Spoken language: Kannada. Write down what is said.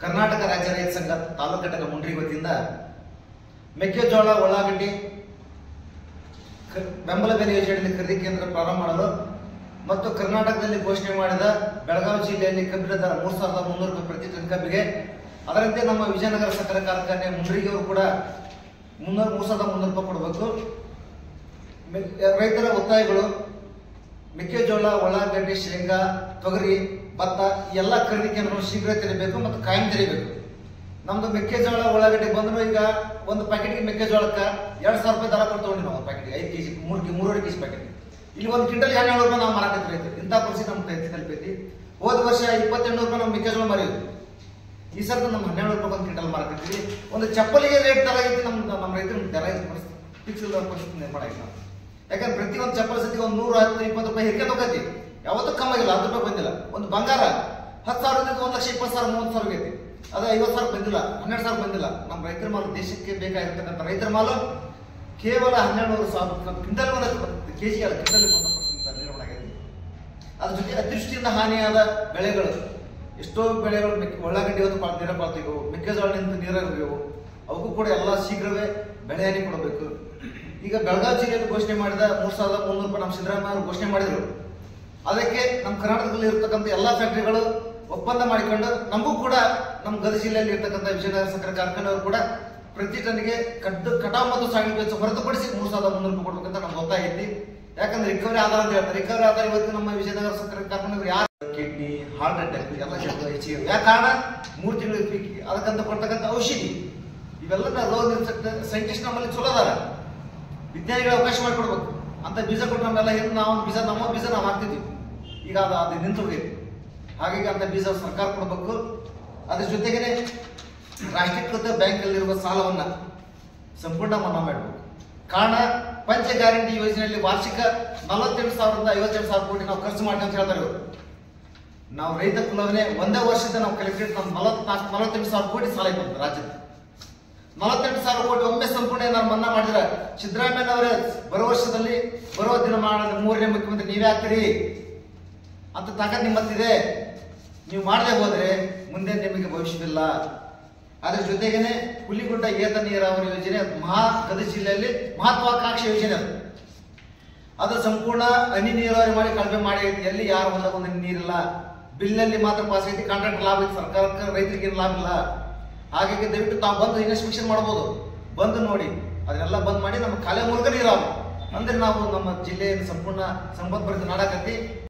ಕರ್ನಾಟಕ ರಾಜ್ಯ ರೈತ ಸಂಘ ತಾಲೂಕು ಘಟಕ ಮುಂಡ್ರಿ ವತಿಯಿಂದ ಮೆಕ್ಕೆಜೋಳ ಉಳ್ಳಾಗಡ್ಡಿ ಬೆಂಬಲ ಬೆಲೆ ಯೋಜನೆಯಲ್ಲಿ ಖರೀದಿ ಕೇಂದ್ರ ಪ್ರಾರಂಭ ಮಾಡಲು ಮತ್ತು ಕರ್ನಾಟಕದಲ್ಲಿ ಘೋಷಣೆ ಮಾಡಿದ ಬೆಳಗಾವಿ ಜಿಲ್ಲೆಯಲ್ಲಿ ಕಬ್ಬಿನ ದರ 3300 ರೂಪಾಯಿ ಪ್ರತಿ ಟನ್ ಕಬ್ಬಿಗೆ ಅದರಂತೆ ನಮ್ಮ ವಿಜಯನಗರ ಸಕ್ಕರೆ ಕಾರ್ಖಾನೆ ಮುಂಡ್ರಿಗೆ ಅವರು ಕೂಡ 3300 ರೂಪಾಯಿ ಕೊಡಬೇಕು. ರೈತರ ಒತ್ತಾಯಗಳು ಮೆಕ್ಕೆಜೋಳ ಉಳ್ಳಾಗಡ್ಡಿ ಶೇಂಗಾ ತೊಗರಿ ಭತ್ತ ಎಲ್ಲ ಖರೀದಿ ಕೇಂದ್ರಗಳು ಶೀಘ್ರ ತೆರೆಯಬೇಕು ಮತ್ತು ಕಾಯಂ ತೆರೆಯಬೇಕು. ನಮ್ದು ಮೆಕ್ಕೆಜೋಳ ಉಳ್ಳಾಗಡ್ಡಿ ಬಂದ್ರು ಈಗ ಒಂದು ಪ್ಯಾಕೆಟ್ಗೆ ಮೆಕ್ಕೆಜೋಳಕ್ಕೆ 2000 ರೂಪಾಯಿ ದರ ಕೊಡ್ತೀವಿ ನಾವು ಪ್ಯಾಕೆಟ್ಗೆ 5 ಕೆಜಿ 3.5 ಕೆಜಿ ಪ್ಯಾಕೆಟ್. ಇಲ್ಲಿ ಒಂದು ಕ್ವಿಂಟಲ್ 12 ರೂಪಾಯಿ ನಾವು ಮಾರಾಕತ್ತೀವಿ ರೈತರು. ಇಂಥ ಪರಿಸ್ಥಿತಿ ನಮ್ಮ ರೈತ ತಲುಪೈತಿ. ಹೋದ ವರ್ಷ 28 ರೂಪಾಯಿ ನಾವು ಮೆಕ್ಕೆಜೋಳ ಮಾರಿದ್ವಿ. ಈ ಸರ್ ನಮ್ಮ 12 ರೂಪಾಯಿ ಒಂದು ಕ್ವಿಂಟಲ್ ಮಾರಾಕತ್ತೀವಿ. ಒಂದು ಚಪ್ಪಲಿಗೆ ರೇಟ್ ದರ ಐತಿ ನಮ್ಮ ರೈತರು ದರ ಫಿಕ್ಸ್ ಪರಿಸ್ಥಿತಿ ನಿರ್ಮಾಣ ಆಯ್ತು. ಯಾಕಂದ್ರೆ ಪ್ರತಿಯೊಂದು ಚಪ್ಪಲ್ ಸತಿ ಒಂದು 110-20 ರೂಪಾಯಿ ಹಿರ್ಕೆ ತಗೋತಿ. ಯಾವತ್ತೂ ಕಮ್ಮಿ ಆಗಿಲ್ಲ, 10 ರೂಪಾಯಿ ಬಂದಿಲ್ಲ. ಒಂದು ಬಂಗಾರ 10,000 1,20,000 30,000 ಐತಿ. ಅದು 50,000 ಬಂದಿಲ್ಲ, 12,000 ಬಂದಿಲ್ಲ. ನಮ್ಮ ರೈತರ ಮಾಲು ದೇಶಕ್ಕೆ ಬೇಕಾಗಿರ್ತಕ್ಕಂಥ ರೈತರ ಮಾಲು ಕೇವಲ 12,000 ಕ್ವಿಂಟಲ್ ಕೆಜಿ ಅಲ್ಲ ಕ್ವಿಂಟಲ್ ನಿರ್ಮಾಣ ಆಗೈತಿ. ಅದ್ರ ಜೊತೆ ಅತಿವೃಷ್ಟಿಯಿಂದ ಹಾನಿಯಾದ ಬೆಳೆಗಳು ಎಷ್ಟೋ ಬೆಳೆಗಳು ಉಳ್ಳಾಗಡ್ಡಿ ನೀರ ಪಾಲ್ತಿವು, ಮೆಕ್ಕೆಜೋಳ ನಿಂತು ನೀರಾಗಿವು, ಅವಕ್ಕೂ ಕೂಡ ಎಲ್ಲ ಶೀಘ್ರವೇ ಬೆಳೆ ಹಾನಿ ಕೊಡಬೇಕು. ಈಗ ಬೆಳಗಾವಿ ಜಿಲ್ಲೆಯಲ್ಲಿ ಘೋಷಣೆ ಮಾಡಿದ 3300 ರೂಪಾಯಿ ನಮ್ಮ ಸಿದ್ದರಾಮಯ್ಯ ಅವರು ಘೋಷಣೆ ಮಾಡಿದ್ರು. ಅದಕ್ಕೆ ನಮ್ಮ ಕರ್ನಾಟಕದಲ್ಲಿ ಇರತಕ್ಕಂಥ ಎಲ್ಲಾ ಫ್ಯಾಕ್ಟರಿಗಳು ಒಪ್ಪಂದ ಮಾಡಿಕೊಂಡು ನಮಗೂ ಕೂಡ ನಮ್ಮ ಗದಗ ಜಿಲ್ಲೆಯಲ್ಲಿ ಇರ್ತಕ್ಕಂಥ ವಿಜಯನಗರ ಸಕ್ಕರೆ ಕಾರ್ಖಾನೆಯವರು ಕೂಡ ಪ್ರತಿ ಟನ್ಗೆ ಕಟಾವು ಮತ್ತು ಸಾಗಣೆ ವೆಚ್ಚ ಹೊರತುಪಡಿಸಿ 3300 ರೂಪಾಯಿ ಕೊಡ್ಬೇಕಂತ ನಮ್ಗೆ ಒತ್ತಾಯ ಐತಿ. ಯಾಕಂದ್ರೆ ರಿಕವರಿ ಆಧಾರ ಅಂತ ಹೇಳ್ತಾರೆ. ರಿಕವರಿ ಆಧಾರ ಇವತ್ತು ನಮ್ಮ ವಿಜಯನಗರ ಸಕ್ಕರೆ ಕಾರ್ಖಾನೆಯವರು ಯಾರು ಕಿಡ್ನಿ ಹಾರ್ಟ್ ಅಟ್ಯಾಕ್ ಎಲ್ಲ ಹೆಚ್ಚಿಗೆ ಯಾವ ಕಾರಣ 3 ತಿಂಗಳು ಅದಕ್ಕಂತ ಕೊಡ್ತಕ್ಕಂಥ ಔಷಧಿ ಇವೆಲ್ಲ ರೋಗ ನಿಲ್ಸಕ್ಕೆ ಸೈಂಟಿಸ್ಟ್ ನಮ್ಮಲ್ಲಿ ಚಲೋ ಅದಾರ. ವಿಜ್ಞಾನಿಗಳ ಅವಕಾಶ ಮಾಡಿಕೊಡ್ಬೇಕು ಅಂತ ಬೀಜ ಕೊಟ್ಟು ನಮ್ಮೆಲ್ಲ ಹಿಂದೆ ನಾವು ನಮ್ಮ ಬೀಜ ನಾವು ಹಾಕ್ತಿದ್ವಿ. ಈಗ ಅದು ನಿಂತೋಗೈತಿ. ಹಾಗಾಗಿ ಅಂತ ಬೀಜ ಸರ್ಕಾರ ಕೊಡಬೇಕು. ಅದ್ರ ಜೊತೆಗೆ ರಾಷ್ಟ್ರೀಕೃತ ಬ್ಯಾಂಕ್ ಅಲ್ಲಿರುವ ಸಾಲವನ್ನ ಸಂಪೂರ್ಣ ಮನ್ನಾ ಮಾಡಬೇಕು. ಕಾರಣ ಪಂಚ ಗ್ಯಾರಂಟಿ ಯೋಜನೆಯಲ್ಲಿ ವಾರ್ಷಿಕ 48,000ರಿಂದ 52,000 ಕೋಟಿ ನಾವು ಖರ್ಚು ಮಾಡ್ತೀವಿ ಅಂತ ಹೇಳ್ತಾರೆ ಇವರು. ನಾವು ರೈತ ಕುಲವೇ ಒಂದೇ ವರ್ಷದ ನಾವು ಕಲೆಕ್ಟೆಡ್ 48,000 ಕೋಟಿ ಸಾಲ ಇತ್ತು ರಾಜ್ಯದ. 48,000 ಕೋಟಿ ಒಮ್ಮೆ ಸಂಪೂರ್ಣ ಏನಾದ್ರು ಮನ್ನಾ ಮಾಡಿದ್ರೆ ಸಿದ್ದರಾಮಯ್ಯನವರೇ ಬರೋ ವರ್ಷದಲ್ಲಿ ಬರುವ ದಿನಮಾನದ 3ನೇ ಮುಖ್ಯಮಂತ್ರಿ ನೀವೇ ಆಗ್ತೀರಿ ಅಂತ ತಾಕತ್ ನಿಮ್ಮತ್ತಿದೆ. ನೀವು ಮಾಡದೆ ಹೋದ್ರೆ ಮುಂದೆ ನಿಮಗೆ ಭವಿಷ್ಯವಿಲ್ಲ. ಅದ್ರ ಜೊತೆಗೇನೆ ಹುಲಿಗುಡ್ಡ ಏತ ನೀರಾವರಿ ಯೋಜನೆ ಗದಗ ಜಿಲ್ಲೆಯಲ್ಲಿ ಮಹತ್ವಾಕಾಂಕ್ಷಿ ಯೋಜನೆ ಅದು ಸಂಪೂರ್ಣ ಹನಿ ನೀರಾವರಿ ಮಾಡಿ ಕಡಿಮೆ ಮಾಡಿ ಎಲ್ಲಿ ಯಾರ ಒಂದು ನೀರಿಲ್ಲ. ಬಿಲ್ನಲ್ಲಿ ಮಾತ್ರ ಪಾಸ್ ಐತಿ, ಕಾಂಟ್ರಾಕ್ಟ್ ಲಾಭ ಐತಿ, ಸರ್ಕಾರಕ್ಕೆ ರೈತರಿಗೆ ಲಾಭ ಇಲ್ಲ. ಹಾಗಾಗಿ ದಯವಿಟ್ಟು ತಾವು ಬಂದು ಇನ್ವೆಸ್ಟಿಗೇಷನ್ ಮಾಡಬಹುದು, ಬಂದು ನೋಡಿ. ಅದನ್ನೆಲ್ಲ ಬಂದ್ ಮಾಡಿ ನಮ್ಮ ಕಾಲೇ ಮೂಲಕ ನೀರಾವ ಅಂದ್ರೆ ನಾವು ನಮ್ಮ ಜಿಲ್ಲೆಯನ್ನು ಸಂಪೂರ್ಣ ಸಂಪತ್ಭರಿತ ನಾಡಾಕತ್ತಿ